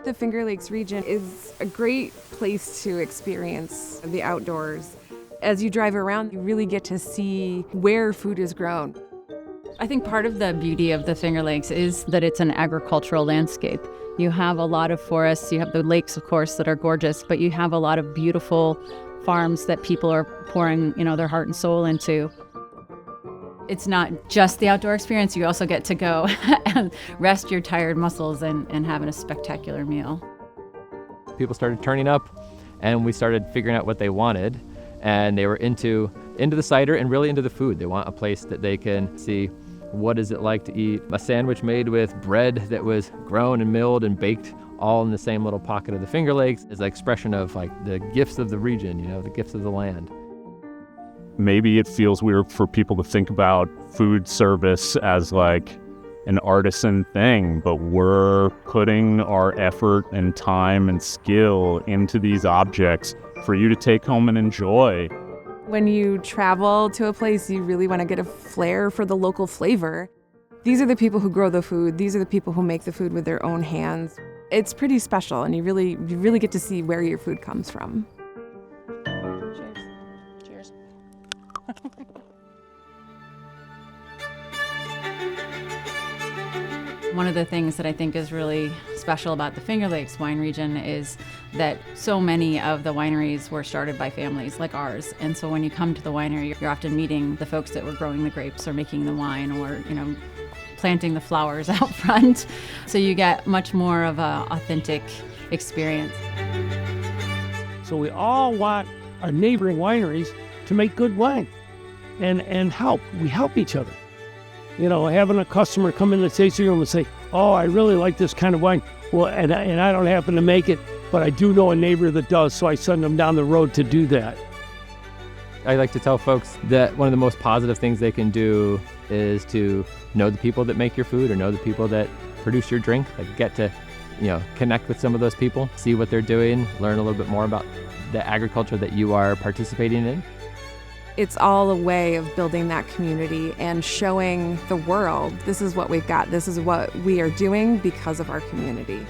The Finger Lakes region is a great place to experience the outdoors. As you drive around, you really get to see where food is grown. I think part of the beauty of the Finger Lakes is that it's an agricultural landscape. You have a lot of forests, you have the lakes, of course, that are gorgeous, but you have a lot of beautiful farms that people are pouring, their heart and soul into. It's not just the outdoor experience, you also get to go and rest your tired muscles and having a spectacular meal. People started turning up and we started figuring out what they wanted, and they were into the cider and really into the food. They want a place that they can see what is it like to eat a sandwich made with bread that was grown and milled and baked all in the same little pocket of the Finger Lakes as an expression of like the gifts of the region, the gifts of the land. Maybe it feels weird for people to think about food service as like an artisan thing, but we're putting our effort and time and skill into these objects for you to take home and enjoy. When you travel to a place, you really want to get a flair for the local flavor. These are the people who grow the food. These are the people who make the food with their own hands. It's pretty special, and you really get to see where your food comes from. Cheers. Cheers. One of the things that I think is really special about the Finger Lakes wine region is that so many of the wineries were started by families like ours. And so when you come to the winery, you're often meeting the folks that were growing the grapes or making the wine or, planting the flowers out front. So you get much more of an authentic experience. So we all want our neighboring wineries to make good wine and help. We help each other. Having a customer come in the tasting room and say, oh, I really like this kind of wine. Well, and I don't happen to make it, but I do know a neighbor that does, so I send them down the road to do that. I like to tell folks that one of the most positive things they can do is to know the people that make your food or know the people that produce your drink. Like get to, connect with some of those people, see what they're doing, learn a little bit more about the agriculture that you are participating in. It's all a way of building that community and showing the world, this is what we've got, this is what we are doing because of our community.